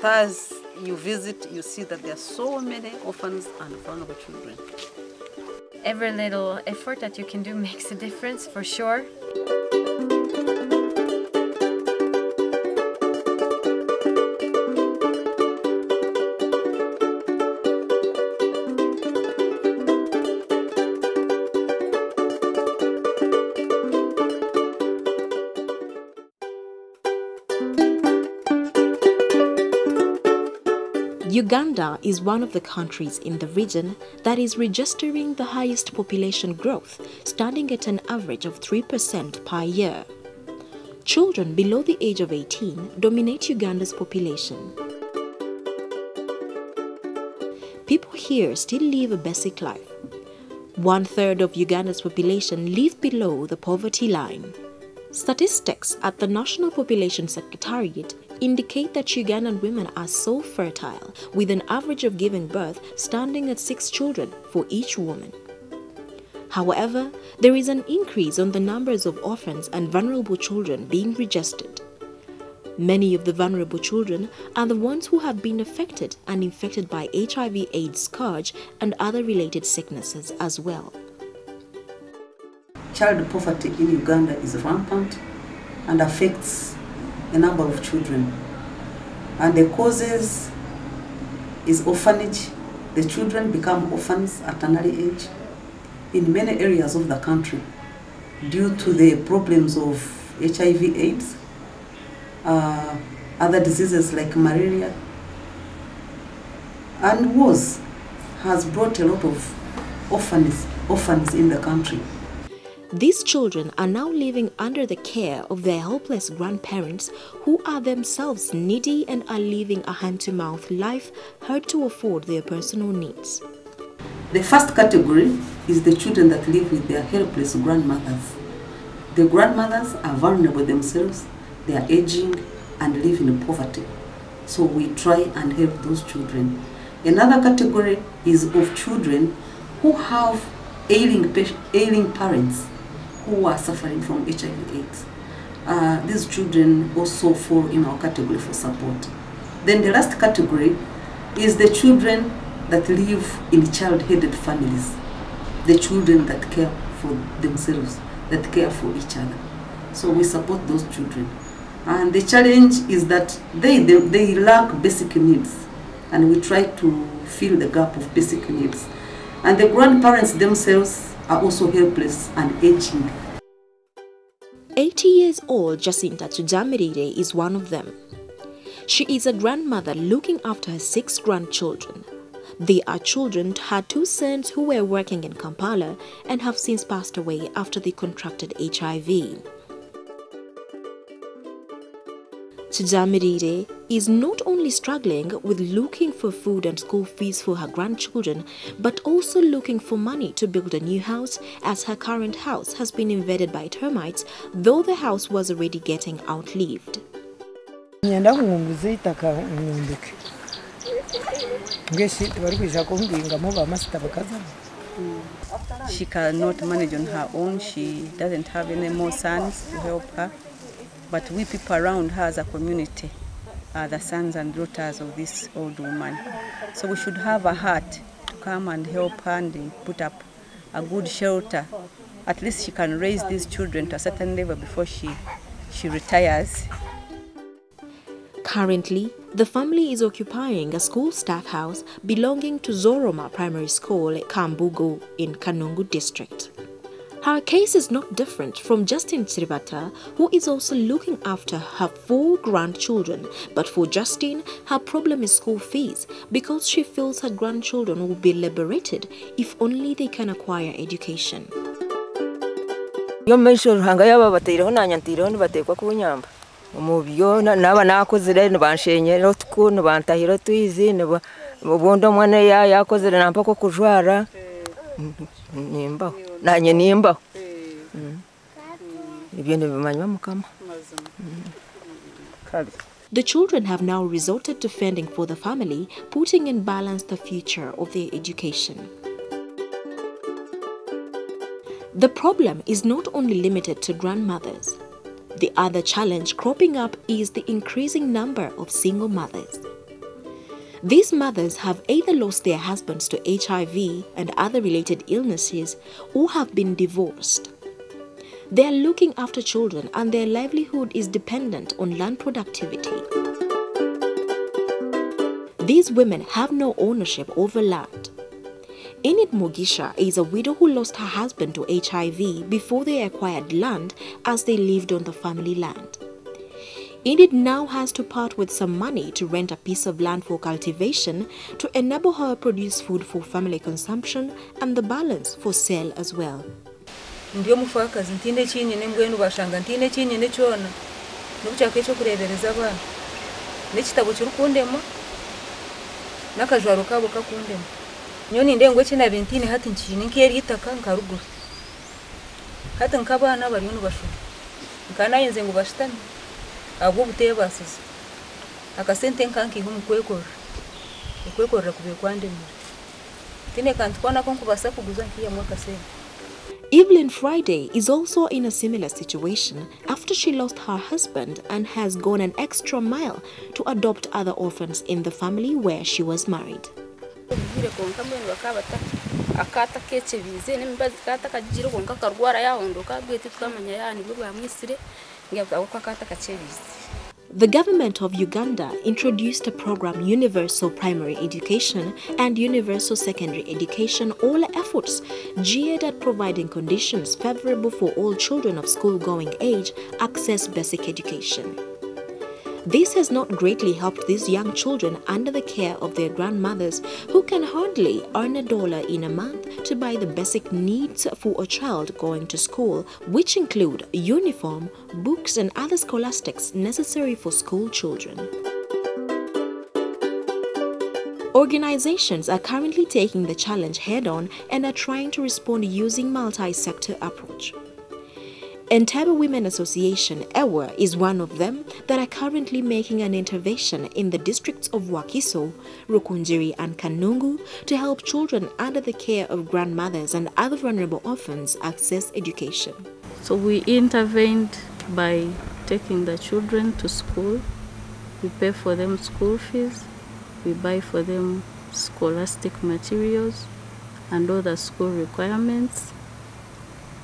Thus, you visit, you see that there are so many orphans and vulnerable children. Every little effort that you can do makes a difference, for sure. Uganda is one of the countries in the region that is registering the highest population growth, standing at an average of 3% per year. Children below the age of 18 dominate Uganda's population. People here still live a basic life. 1/3 of Uganda's population live below the poverty line. Statistics at the National Population Secretariat indicate that Ugandan women are so fertile, with an average of giving birth standing at 6 children for each woman. However, there is an increase on the numbers of orphans and vulnerable children being registered. Many of the vulnerable children are the ones who have been affected and infected by HIV/AIDS scourge and other related sicknesses as well. Child poverty in Uganda is rampant and affects a number of children. And the causes is orphanage. The children become orphans at an early age in many areas of the country due to the problems of HIV/AIDS, other diseases like malaria, and wars has brought a lot of orphans in the country. These children are now living under the care of their helpless grandparents who are themselves needy and are living a hand-to-mouth life hard to afford their personal needs. The first category is the children that live with their helpless grandmothers. The grandmothers are vulnerable themselves, they are aging and live in poverty. So we try and help those children. Another category is of children who have ailing parents who are suffering from HIV/AIDS. These children also fall in our category for support. Then the last category is the children that live in child-headed families, the children that care for themselves, that care for each other. So we support those children. And the challenge is that they lack basic needs, and we try to fill the gap of basic needs. And the grandparents themselves are also helpless and aging. 80 years old Jacinta Tujamirire is one of them. She is a grandmother looking after her 6 grandchildren. They are children to her 2 sons who were working in Kampala and have since passed away after they contracted HIV. Tujamirire is not only struggling with looking for food and school fees for her grandchildren, but also looking for money to build a new house, as her current house has been invaded by termites, though the house was already getting outlived. She cannot manage on her own. She doesn't have any more sons to help her. But we people around her as a community are the sons and daughters of this old woman. So we should have a heart to come and help her and put up a good shelter. At least she can raise these children to a certain level before she retires. Currently, the family is occupying a school staff house belonging to Zoroma Primary School at Kambugu in Kanungu district. Her case is not different from Justin Siribata, who is also looking after her 4 grandchildren. But for Justin, her problem is school fees, because she feels her grandchildren will be liberated if only they can acquire education. The children have now resorted to fending for the family, putting in balance the future of their education. The problem is not only limited to grandmothers. The other challenge cropping up is the increasing number of single mothers. These mothers have either lost their husbands to HIV and other related illnesses or have been divorced. They are looking after children and their livelihood is dependent on land productivity. These women have no ownership over land. Enid Mugisha is a widow who lost her husband to HIV before they acquired land as they lived on the family land. Enid now has to part with some money to rent a piece of land for cultivation to enable her to produce food for family consumption and the balance for sale as well. Ndiyo mufakazi ntinde chinyine mbwenu bashanga ntinde chinyine chona nukuchake cyo kurebereza abana n'ekitabo kirukundemo nakajwaro kabo kakundemo nyoni ndengwe kina bintine hati nchine nkeri itaka nkaruguru hati nkabana bari no bashu nkana yenze ngo bashitani abo buteye basize akasente nkanki humkwekora ukwekorera kubekwandemo tine kantu kwana ko kubasa kuguza nkiya mwaka sene. Evelyn Friday is also in a similar situation after she lost her husband and has gone an extra mile to adopt other orphans in the family where she was married. The government of Uganda introduced a program, Universal Primary Education and Universal Secondary Education, all efforts geared at providing conditions favorable for all children of school-going age access basic education. This has not greatly helped these young children under the care of their grandmothers who can hardly earn $1 in a month to buy the basic needs for a child going to school, which include uniform, books and other scholastics necessary for school children. Organizations are currently taking the challenge head-on and are trying to respond using multi-sector approach. Entebbe Women Association, EWA, is one of them that are currently making an intervention in the districts of Wakiso, Rukunjiri and Kanungu to help children under the care of grandmothers and other vulnerable orphans access education. So we intervened by taking the children to school. We pay for them school fees. We buy for them scholastic materials and other school requirements.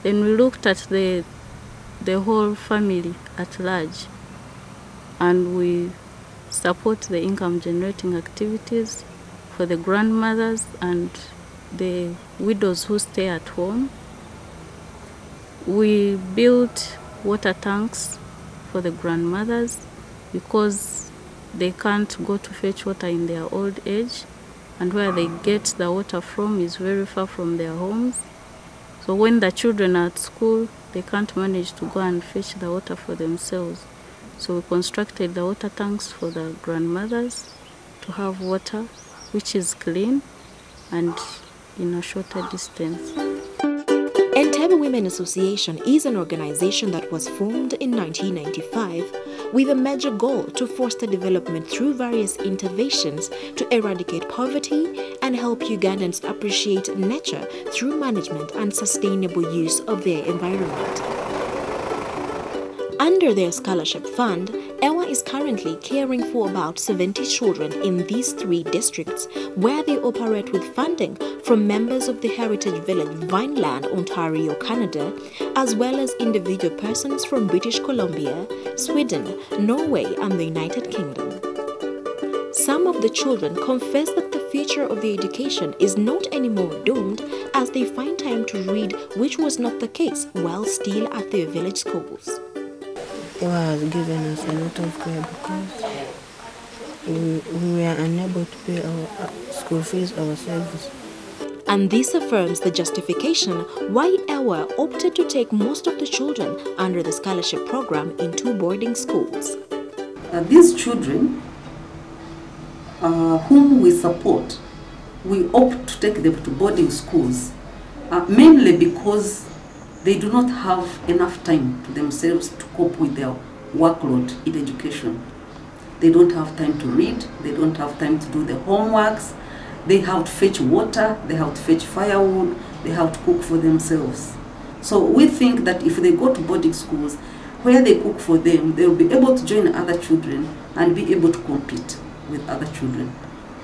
Then we looked at the whole family at large, and we support the income generating activities for the grandmothers and the widows who stay at home. We built water tanks for the grandmothers because they can't go to fetch water in their old age, and where they get the water from is very far from their homes. So when the children are at school, they can't manage to go and fetch the water for themselves. So we constructed the water tanks for the grandmothers to have water which is clean and in a shorter distance. Entebbe Women Association is an organization that was formed in 1995 with a major goal to foster development through various interventions to eradicate poverty and help Ugandans appreciate nature through management and sustainable use of their environment. Under their scholarship fund, EWA is currently caring for about 70 children in these 3 districts where they operate with funding from members of the Heritage Village, Vineland, Ontario, Canada, as well as individual persons from British Columbia, Sweden, Norway and the United Kingdom. Some of the children confess that the future of their education is not anymore doomed as they find time to read, which was not the case while still at their village schools. It has given us a lot of care because we were unable to pay our school fees ourselves. And this affirms the justification why EWA opted to take most of the children under the scholarship program into boarding schools. These children whom we support, we opt to take them to boarding schools, mainly because they do not have enough time to themselves to cope with their workload in education. They don't have time to read, they don't have time to do the homeworks, they have to fetch water, they have to fetch firewood, they have to cook for themselves. So we think that if they go to boarding schools, where they cook for them, they will be able to join other children and be able to compete with other children.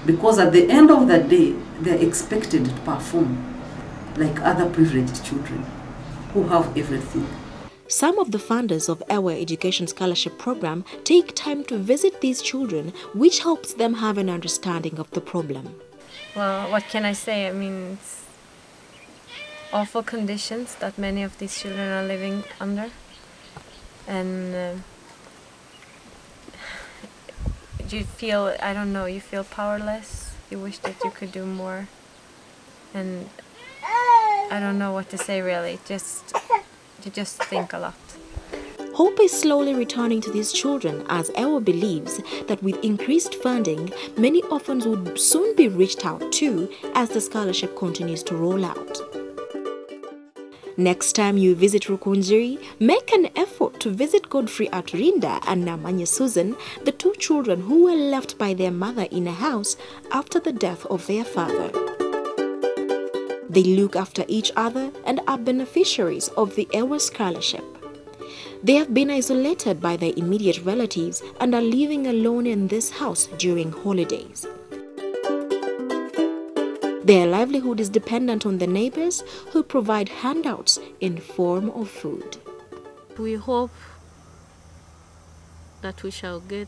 Because at the end of the day, they're expected to perform like other privileged children who have everything. Some of the funders of our education scholarship program take time to visit these children, which helps them have an understanding of the problem. Well, what can I say? I mean, it's awful conditions that many of these children are living under. And you feel, I don't know, you feel powerless. You wish that you could do more. And I don't know what to say really. You just think a lot. Hope is slowly returning to these children as EWA believes that with increased funding, many orphans would soon be reached out to as the scholarship continues to roll out. Next time you visit Rukunjiri, make an effort to visit Godfrey Aturinda and Namanya Susan, the two children who were left by their mother in a house after the death of their father. They look after each other and are beneficiaries of the EWA scholarship. They have been isolated by their immediate relatives and are living alone in this house during holidays. Their livelihood is dependent on the neighbors who provide handouts in form of food. We hope that we shall get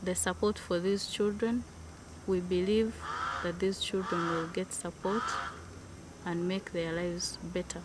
the support for these children. We believe that these children will get support and make their lives better.